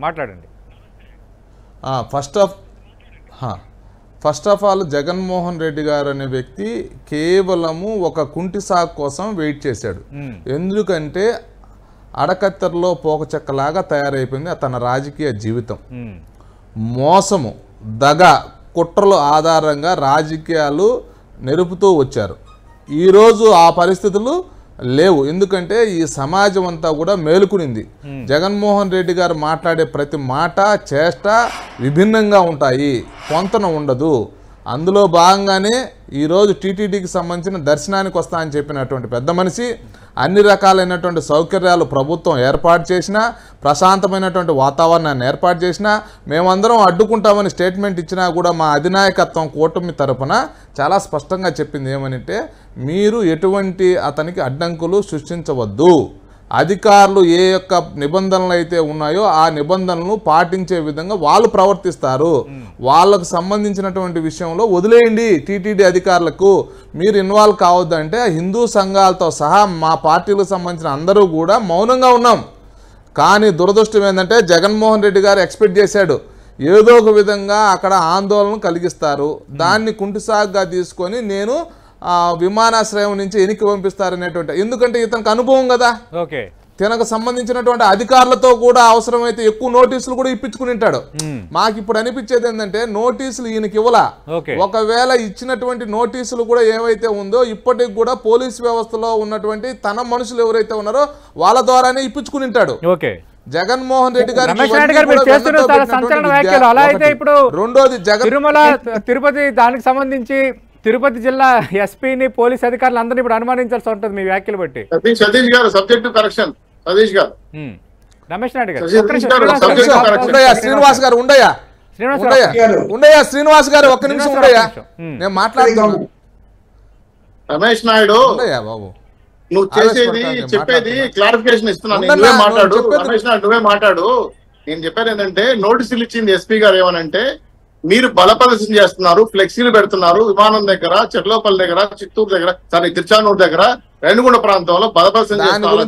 First of all Jaganmohan Reddy గారు అనే వ్యక్తి కేవలము ఒక కుంటి సాగు కోసం వెయిట్ చేశాడు. ఎందుకంటే అడకత్తెరలో పోకచెక్కలాగా తయారైపోయింది తన రాజకీయ జీవితం. మోసము, దగ, కుట్రల ఆధారంగా రాజకీయాలు నెరుపుతూ వచ్చారు. ఈరోజు ఆ పరిస్థితులు లేవు. ఎందుకంటే ఈ సమాజం అంతా కూడా మేలుకునింది. జగన్మోహన్ రెడ్డి గారు మాట్లాడే ప్రతి మాట చేష్ట విభిన్నంగా ఉంటాయి, పొంతన ఉండదు. అందులో భాగంగానే ఈరోజు టీటీడీకి సంబంధించిన దర్శనానికి వస్తా అని చెప్పినటువంటి పెద్ద మనిషి అన్ని రకాలైనటువంటి సౌకర్యాలు ప్రభుత్వం ఏర్పాటు చేసినా, ప్రశాంతమైనటువంటి వాతావరణాన్ని ఏర్పాటు చేసినా, మేమందరం అడ్డుకుంటామని స్టేట్మెంట్ ఇచ్చినా కూడా మా అధినాయకత్వం కూటమి తరపున చాలా స్పష్టంగా చెప్పింది ఏమనంటే, మీరు ఎటువంటి అతనికి అడ్డంకులు సృష్టించవద్దు. అధికారులు ఏ యొక్క నిబంధనలు అయితే ఉన్నాయో ఆ నిబంధనలను పాటించే విధంగా వాళ్ళు ప్రవర్తిస్తారు. వాళ్ళకు సంబంధించినటువంటి విషయంలో వదిలేయండి. టీటీడీ అధికారులకు మీరు ఇన్వాల్వ్ కావద్దంటే హిందూ సంఘాలతో సహా మా పార్టీలకు సంబంధించిన అందరూ కూడా మౌనంగా ఉన్నాం. కానీ దురదృష్టం ఏంటంటే జగన్మోహన్ రెడ్డి గారు ఎక్స్పెక్ట్ చేశాడు ఏదో ఒక విధంగా అక్కడ ఆందోళన కలిగిస్తారు, దాన్ని కుంటిసాగ్గా తీసుకొని నేను విమానాశ్రయం నుంచి ఎనికి పంపిస్తారనేటువంటి, ఎందుకంటే ఇతనికి అనుభవం కదా, తనకు సంబంధించినటువంటి అధికారులతో కూడా అవసరమైతే ఎక్కువ నోటీసులు కూడా ఇప్పించుకుని ఉంటాడు. మాకు ఇప్పుడు అనిపించేది ఏంటంటే నోటీసులు ఈయనకి ఇవ్వలా. ఒకవేళ ఇచ్చినటువంటి నోటీసులు కూడా ఏవైతే ఉందో ఇప్పటికి కూడా పోలీస్ వ్యవస్థలో ఉన్నటువంటి తన మనుషులు ఎవరైతే ఉన్నారో వాళ్ళ ద్వారానే ఇప్పించుకుని ఉంటాడు. జగన్మోహన్ రెడ్డి గారు రెండోది తిరుమల తిరుపతి దానికి సంబంధించి తిరుపతి జిల్లా ఎస్పీని పోలీస్ అధికారులు అందరినీ ఇప్పుడు అనుమానించాల్సి ఉంటుంది మీ వ్యాఖ్యలు బట్టి. సతీష్ గారు సబ్జెక్ట్ కరెక్షన్. సతీష్ గారు, రమేష్ నాయుడు గారు, శ్రీనివాస్ గారు ఉండయా, శ్రీనివాస్ గారు ఒక్క నిమిషం ఉండయా, నేను మాట్లాడుతున్నాను. రమేష్ నాయుడు బాబు, నువ్వు చేసేది చెప్పేది క్లారిఫికేషన్ ఇస్తున్నాను. నువ్వే మాట్లాడు రమేష్ నాయుడు, నువ్వే మాట్లాడు. నేను చెప్పాను ఏంటంటే నోటీసులు ఇచ్చింది ఎస్పీ గారు ఏమనంటే, మీరు బల ప్రదర్శన చేస్తున్నారు, ఫ్లెక్సీలు పెడుతున్నారు విమానం దగ్గర, చెట్లోపల్లి దగ్గర, చిత్తూరు దగ్గర, తిరుచానూరు దగ్గర, రేణిగుండ ప్రాంతంలో బల ప్రదర్శన చేస్తున్నారు.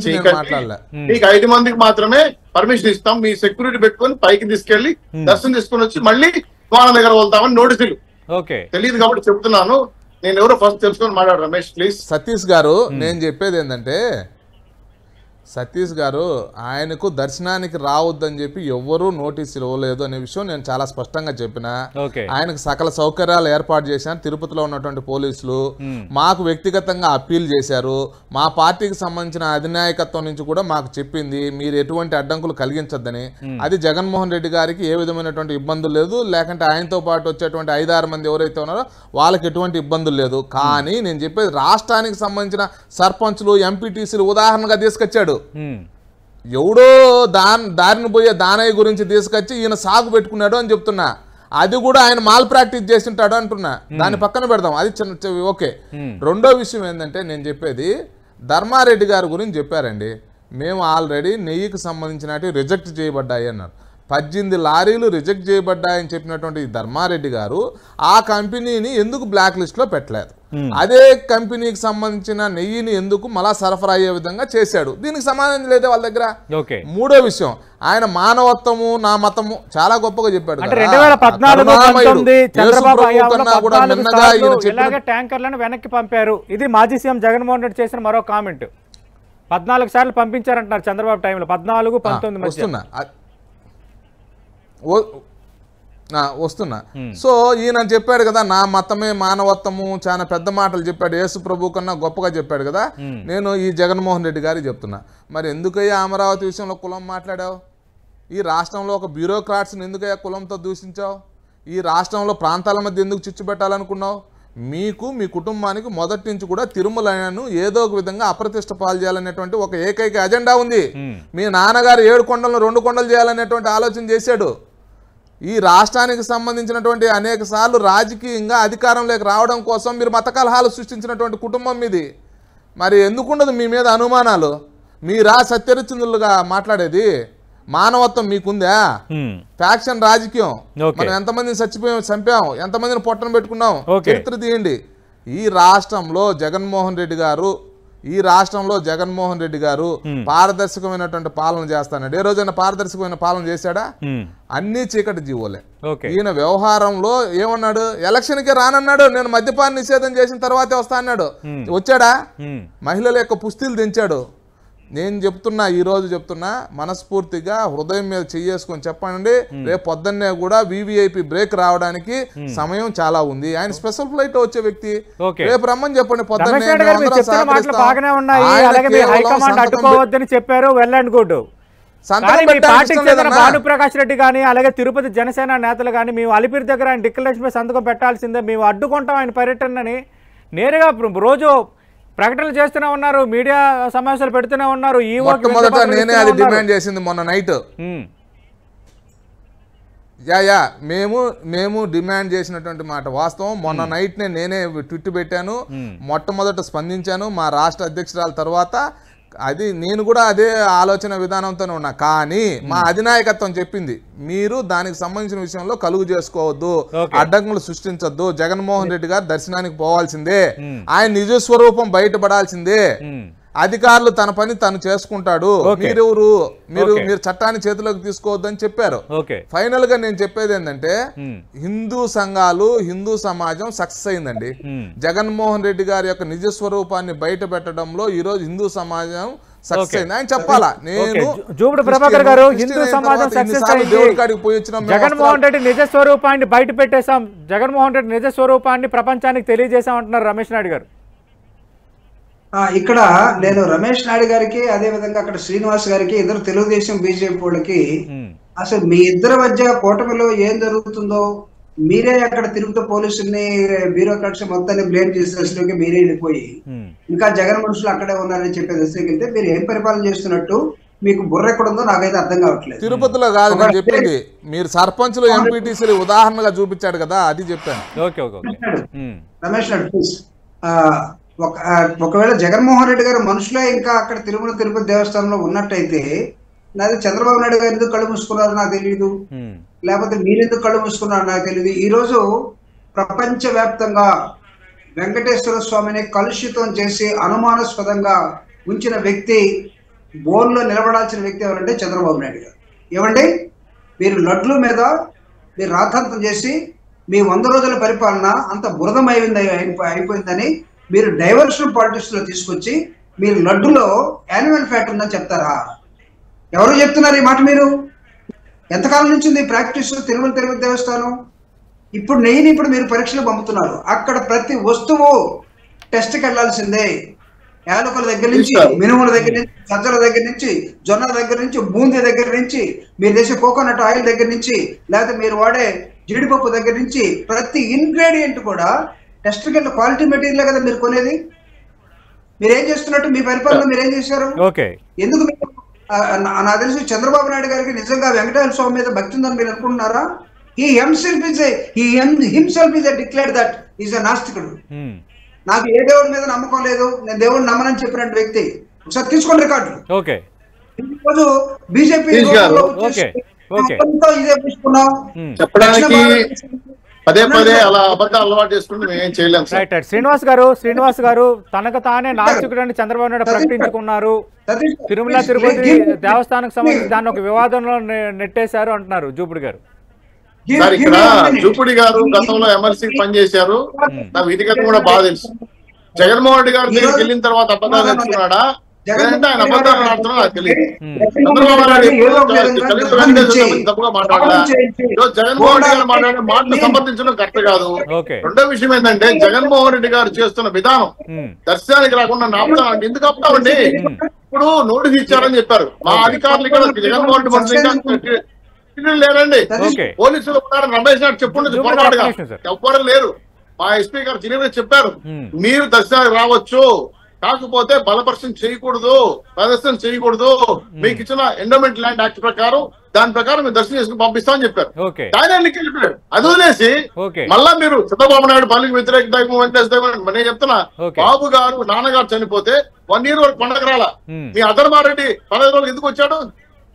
మీకు 5 మందికి మాత్రమే పర్మిషన్ ఇస్తాం, మీ సెక్యూరిటీ పెట్టుకొని పైకి తీసుకెళ్లి దర్శనం తీసుకొని వచ్చి మళ్ళీ విమానం దగ్గర వెళ్తామని నోటీసులు. తెలియదు కాబట్టి చెప్తున్నాను, నేను ఎవరో ఫస్ట్ తెలుసుకొని మాట్లాడు. రమేష్ ప్లీజ్. సతీష్ గారు, నేను చెప్పేది ఏంటంటే, సతీష్ గారు ఆయనకు దర్శనానికి రావద్దని చెప్పి ఎవ్వరూ నోటీసులు ఇవ్వలేదు అనే విషయం నేను చాలా స్పష్టంగా చెప్పిన. ఆయనకు సకల సౌకర్యాలు ఏర్పాటు చేశాను తిరుపతిలో ఉన్నటువంటి పోలీసులు. మాకు వ్యక్తిగతంగా అప్పీల్ చేశారు. మా పార్టీకి సంబంధించిన అధినాయకత్వం నుంచి కూడా మాకు చెప్పింది మీరు ఎటువంటి అడ్డంకులు కలిగించొద్దని. అది జగన్మోహన్ రెడ్డి గారికి ఏ విధమైనటువంటి ఇబ్బందులు లేదు, లేకుంటే ఆయనతో పాటు వచ్చేటువంటి 5-6 మంది ఎవరైతే ఉన్నారో వాళ్ళకి ఎటువంటి ఇబ్బందులు లేదు. కానీ నేను చెప్పేది రాష్ట్రానికి సంబంధించిన సర్పంచ్లు, ఎంపీటీసీలు ఉదాహరణగా తీసుకొచ్చాడు. ఎవడో దారిని పోయే దానయ్య గురించి తీసుకొచ్చి ఈయన సాగు పెట్టుకున్నాడు అని చెప్తున్నా. అది కూడా ఆయన మాల్ ప్రాక్టీస్ చేస్తుంటాడు అంటున్నా. దాన్ని పక్కన పెడదాం, అది చిన్న ఓకే. రెండో విషయం ఏంటంటే, నేను చెప్పేది ధర్మారెడ్డి గారి గురించి చెప్పారండి. మేము ఆల్రెడీ నెయ్యికి సంబంధించినవి రిజెక్ట్ చేయబడ్డాయి అన్నారు. 18 లారీలు రిజెక్ట్ చేయబడ్డాయని చెప్పినటువంటి ధర్మారెడ్డి గారు ఆ కంపెనీని ఎందుకు బ్లాక్ లిస్ట్ లో పెట్టలేదు? అదే కంపెనీకి సంబంధించిన నెయ్యిని ఎందుకు మళ్ళా సరఫరా అయ్యే విధంగా చేశాడు? దీనికి సమాధానం లేదే వాళ్ళ దగ్గర. మూడో విషయం, ఆయన మానవత్వము నా మతము చాలా గొప్పగా చెప్పాడు. ట్యాంకర్లను వెనక్కి పంపారు. ఇది మాజీ సీఎం జగన్మోహన్ రెడ్డి చేసిన మరో కామెంట్. 14 సార్లు పంపించారంటున్నారు చంద్రబాబు టైంలో. 14-19 వస్తున్నా. సో ఈయన చెప్పాడు కదా, నా మతమే మానవత్వము, చాలా పెద్ద మాటలు చెప్పాడు. యేసు ప్రభు కన్నా గొప్పగా చెప్పాడు కదా. నేను ఈ జగన్మోహన్ రెడ్డి గారికి చెప్తున్నా, మరి ఎందుకయ్యా అమరావతి విషయంలో కులం మాట్లాడావు? ఈ రాష్ట్రంలో ఒక బ్యూరోక్రాట్స్ని ఎందుకయ్యా కులంతో దూషించావు? ఈ రాష్ట్రంలో ప్రాంతాల మధ్య ఎందుకు చిచ్చు పెట్టాలనుకున్నావు? మీకు మీ కుటుంబానికి మొదటి నుంచి కూడా తిరుమలను ఏదో ఒక విధంగా అప్రతిష్ట పాలు చేయాలనేటువంటి ఒక ఏకైక అజెండా ఉంది. మీ నాన్నగారు 7 కొండలను 2 కొండలు చేయాలనేటువంటి ఆలోచన చేశాడు. ఈ రాష్ట్రానికి సంబంధించినటువంటి అనేక సార్లు రాజకీయంగా అధికారంలోకి రావడం కోసం మీరు మత కలహాలు సృష్టించినటువంటి కుటుంబం మీది. మరి ఎందుకుండదు మీ మీద అనుమానాలు? మీరా సత్యరిచంద్రులుగా మాట్లాడేది? మానవత్వం మీకుందా? ఫ్యాక్షన్ రాజకీయం. మనం ఎంతమందిని చంపాం, ఎంతమందిని పొట్టను పెట్టుకున్నాం, చరిత్ర తీయండి. ఈ రాష్ట్రంలో జగన్మోహన్ రెడ్డి గారు పారదర్శకమైనటువంటి పాలన చేస్తానండి. ఏ రోజైనా పారదర్శకమైన పాలన చేశాడా? అన్ని చీకటి జీవోలే. ఈయన వ్యవహారంలో ఏమన్నాడు? ఎలక్షన్కే రానన్నాడు. నేను మద్యపాన నిషేధం చేసిన తర్వాతే వస్తా అన్నాడు. వచ్చాడా? మహిళల యొక్క పుస్తీలు దించాడు. నేను చెప్తున్నా, ఈ రోజు చెప్తున్నా, మనస్ఫూర్తిగా హృదయం మీద చెయ్యేసుకొని చెప్పండి, రేపు పొద్దున్నే కూడా వివిఐపి బ్రేక్ రావడానికి సమయం చాలా ఉంది. ఆయన స్పెషల్ ఫ్లైట్ వచ్చే వ్యక్తి, రేపు రమ్మని చెప్పండి పొద్దున్నే. చెప్పారు well and good. Bhanuprakash Reddy కానీ అలాగే తిరుపతి జనసేన నేతలు కానీ మేము అలిపిరి దగ్గర ఆయన డిక్లరేషన్ సంతకం పెట్టాల్సిందే, మేము అడ్డుకుంటాం ఆయన పర్యటనని నేరుగా రోజు ప్రకటనలు చేస్తూనే ఉన్నారు, మీడియా సమావేశాలు పెడుతూనే ఉన్నారు. మొట్టమొదట నేనే అది డిమాండ్ చేసింది మొన్న నైట్. మేము డిమాండ్ చేసినటువంటి మాట వాస్తవం. మొన్న నైట్ నేనే ట్విట్ పెట్టాను, మొట్టమొదట స్పందించాను మా రాష్ట్ర అధ్యక్షురాల తర్వాత. అది నేను కూడా అదే ఆలోచన విధానంతోనే ఉన్నా. కానీ మా అధినాయకత్వం చెప్పింది, మీరు దానికి సంబంధించిన విషయంలో కలుగు చేసుకోవద్దు, అడ్డంకులు సృష్టించొద్దు, జగన్మోహన్ రెడ్డి గారు దర్శనానికి పోవాల్సిందే, ఆయన నిజ స్వరూపం బయటపడాల్సిందే, అధికారులు తన పని తను చేసుకుంటాడు, మీరు చట్టాన్ని చేతిలోకి తీసుకోవద్దని చెప్పారు. ఫైనల్ గా నేను చెప్పేది ఏంటంటే, హిందూ సంఘాలు, హిందూ సమాజం సక్సెస్ అయిందండి. జగన్మోహన్ రెడ్డి గారి యొక్క నిజ స్వరూపాన్ని బయట పెట్టడంలో ఈ రోజు హిందూ సమాజం సక్సెస్ అయింది. ఆయన చెప్పాలా, నేను జూబుడు ప్రభాకర్ గారు హిందూ సమాజం సక్సెస్ అయింది, జగన్మోహన్ రెడ్డి నిజ స్వరూపాన్ని బయట పెట్టేశాం, జగన్మోహన్ రెడ్డి నిజ స్వరూపాన్ని ప్రపంచానికి తెలియజేశాం అంటున్నారు రమేష్ నాయుడు గారు. ఇక్కడ నేను రమేష్ నాయుడు గారికి అదే విధంగా అక్కడ శ్రీనివాస్ గారికి, ఇద్దరు తెలుగుదేశం బీజేపీ వాళ్ళకి, అసలు మీ ఇద్దరి మధ్య కూటమిలో ఏం జరుగుతుందో మీరే అక్కడ తిరుగుతూ పోలీసుల్ని బ్యూరోక్రాట్స్ మొత్తాన్ని బ్లేమ్ చేసే దశలోకి మీరే వెళ్ళిపోయి ఇంకా జగన్ మనుషులు అక్కడే ఉన్నారని చెప్పే దశలోకి వెళ్తే మీరు ఏం పరిపాలన చేస్తున్నట్టు మీకు బుర్ర ఎక్కడుందో నాకైతే అర్థం కావట్లేదు. తిరుపతిలో కాదు నేను చెప్పింది, మీరు సర్పంచ్లు ఎంపీటీసీలు ఉదాహరణగా చూపించాడు కదా, అది చెప్పాను. రమేష్ నాయుడు ప్లీజ్, ఒకవేళ జగన్మోహన్ రెడ్డి గారు మనుషులే ఇంకా అక్కడ తిరుపతి దేవస్థానంలో ఉన్నట్టయితే లేదా చంద్రబాబు నాయుడు గారు ఎందుకు కళ్ళు మూసుకున్నారో నాకు తెలియదు, లేకపోతే మీరు ఎందుకు కళ్ళు మూసుకున్నారో నాకు తెలియదు. ఈరోజు ప్రపంచవ్యాప్తంగా వెంకటేశ్వర స్వామిని కలుషితం చేసి అనుమానాస్పదంగా ఉంచిన వ్యక్తి, బోన్లో నిలబడాల్సిన వ్యక్తి ఎవరంటే చంద్రబాబు నాయుడు గారు. ఏమండి, మీరు లడ్ల మీద మీరు రాద్ధాంతం చేసి మీ 100 రోజుల పరిపాలన అంత అయిపోయిందని మీరు డైవర్షన్ పాలిటిక్స్ లో తీసుకొచ్చి మీరు లడ్డులో యానిమల్ ఫ్యాట్ ఉందని చెప్తారా? ఎవరు చెప్తున్నారు ఈ మాట? మీరు ఎంతకాలం నుంచి ఉంది ప్రాక్టీస్ తిరుపతి దేవస్థానం? ఇప్పుడు నెయ్యిని మీరు పరీక్షలు పంపుతున్నారు. అక్కడ ప్రతి వస్తువు టెస్ట్కి వెళ్లాల్సిందే. యాలకుల దగ్గర నుంచి, మినుముల దగ్గర నుంచి, సజ్జల దగ్గర నుంచి, జొన్నల దగ్గర నుంచి, బూందీ దగ్గర నుంచి, మీరు చేసే కోకోనట్ ఆయిల్ దగ్గర నుంచి, లేకపోతే మీరు వాడే జీడిపప్పు దగ్గర నుంచి ప్రతి ఇంగ్రీడియంట్ కూడా టెస్ట్ కింద క్వాలిటీ మెటీరియల్ కదా మీరు కొనేది. మీరేం చేస్తున్నట్టు మీ పరిపాలన మీరేం చేశారు? ఎందుకు నాకు తెలిసి చంద్రబాబు నాయుడు గారికి నిజంగా వెంకటేశ్వర స్వామి మీద భక్తి ఉందని మీరు అనుకుంటున్నారా? he himself is a declared that he's a నాస్తికుడు. నాకు ఏ దేవుడి మీద నమ్మకం లేదు, నేను దేవుడిని నమ్మనని చెప్పిన వ్యక్తి. ఒకసారి తీసుకోండి రికార్డు. ఈరోజు బీజేపీ ఓకే. అంతా ఇదే చూసుకున్నాం. చెప్పడానికి పదే పదే అలా అబద్ధాలు అలవాటు చేసుకుంటే మేము ఏం చేయలేం సార్. Right right. శ్రీనివాస్ గారు తనకు తానే నాస్తికుడని చంద్రబాబు నాయుడు ప్రకటించుకున్నారు. తిరుమల తిరుపతి దేవస్థానానికి సంబంధించి దాన్ని ఒక వివాదంలో నెట్టేశారు అంటున్నారు జూపుడి గారు. సార్ ఇక్కడ జూపుడి గారు గతంలో ఎమ్మెల్సీ పనిచేశారు, నాకు విధిగతం కూడా బాగా తెలుసు. జగన్మోహన్ రెడ్డి గారు దగ్గరికి వెళ్ళిన తర్వాత అబద్ధాలు నేర్చుకున్నాడా లేదంటే ఆయన అబద్ధాలు ఆడుతున్నా నాకు తెలియదు. చంద్రబాబు నాయుడు తప్పుగా మాట్లాడాలా, జగన్మోహన్ రెడ్డి గారు మాట్లాడే మాటలు సమర్థించడం కరెక్ట్ కాదు. రెండో విషయం ఏంటంటే జగన్మోహన్ రెడ్డి గారు చేస్తున్న విధానం దర్శనానికి రాకుండా ఆపుతామండి. ఎందుకు ఆపుతామండి? ఇప్పుడు నోటీస్ ఇచ్చారని చెప్పారు మా అధికారులు. ఇక్కడ జగన్మోహన్ రెడ్డి లేరండి, పోలీసులు ఉన్నారు. రమేష్ నాయుడు చెప్పుండదు పొరపాటుగా, ఎవ్వరు లేరు. మా ఎస్పీ గారు చిన్న చెప్పారు మీరు దర్శనానికి రావచ్చు, కాకపోతే బలపర్శన చేయకూడదు, ప్రదర్శన చేయకూడదు. మీకు ఇచ్చిన ఎండోమెంట్ ల్యాండ్ యాక్ట్ ప్రకారం దాని ప్రకారం మీరు దర్శనం చేసుకుని పంపిస్తామని చెప్పారు. ఆయన ఎన్నికలు చెప్పాడు. అది వదిలేసి మళ్ళా మీరు చంద్రబాబు నాయుడు పల్లికి వ్యతిరేక నేను చెప్తున్నా, బాబు గారు నాన్నగారు చనిపోతే 1 year వరకు పండగ రాలా. మీ అధర్మారెడ్డి 15 రోజులు ఎందుకు వచ్చాడు?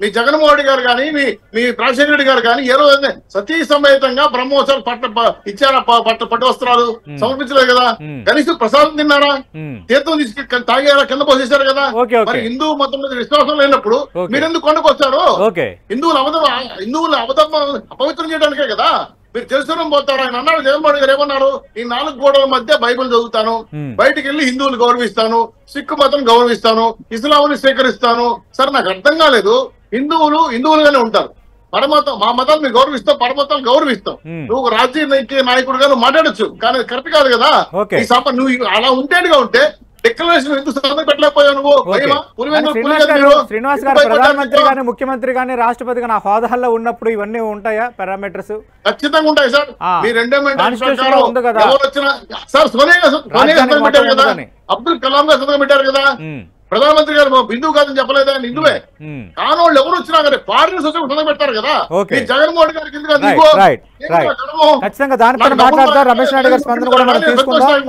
మీ జగన్మోహన్ రెడ్డి గారు కానీ మీ రాజశేఖర రెడ్డి గారు కానీ ఏ రోజు సతీ సమేతంగా బ్రహ్మోత్సవాలు ఇచ్చారా? పట్టు వస్త్రాలు సమర్పించలేదు కదా. కనీసం ప్రసాదం తిన్నారా? తీర్థం తీసుకు తాగారా? కింద పోసేశారు కదా. మరి హిందూ మతం మీద విశ్వాసం లేనప్పుడు మీరెందుకు కొండకు వస్తారు? హిందువులు అపవిత్రం చేయడానికే కదా మీరు తెలుసుకుని పోతారు. ఆయన అన్నాడు, జగన్మోహన్ గారు ఏమన్నారు? ఈ 4 గోడల మధ్య బైబిల్ చదువుతాను, బయటికి వెళ్ళి హిందువులు గౌరవిస్తాను, సిక్కు మతం గౌరవిస్తాను, ఇస్లాంని స్వీకరిస్తాను. సరే నాకు అర్థం కాలేదు, హిందువులుగానే ఉంటారు, పరమతం మా మతాన్ని మేము గౌరవిస్తాం, పరమతాన్ని గౌరవిస్తాం. నువ్వు రాజకీయ నాయకుడుగా నువ్వు మాట్లాడచ్చు, కానీ కరెక్ట్ కాదు కదా. ఈ సభ నువ్వు అలా ఉంటేగా ఉంటే డిక్లరేషన్ ఎందుకు సంతకం పెట్టలేకపోయావు నువ్వు? శ్రీనివాస్ గారు ప్రధానమంత్రి గానీ ముఖ్యమంత్రి గానీ రాష్ట్రపతి గానీ హోదాల్లో ఉన్నప్పుడు ఇవన్నీ ఉంటాయా పారామీటర్స్? ఖచ్చితంగా ఉంటాయి సార్. మీరు ఉంది కదా సార్. సోనియా సంతకం పెట్టారు కదా, అబ్దుల్ కలాం గారు సంతకం పెట్టారు కదా. ప్రధానమంత్రి గారు హిందువు కాదని చెప్పలేదు, ఆయన హిందువే. కానోళ్ళు ఎవరు వచ్చినా కానీ ఫారినర్స్ వచ్చి సంతకం పెట్టారు కదా. జగన్మోహన్ గారికి ఖచ్చితంగా దానిపైన మాట్లాడతారు. రమేష్ నాయుడు గారి స్పందన కూడా మనం తీసుకుందాం.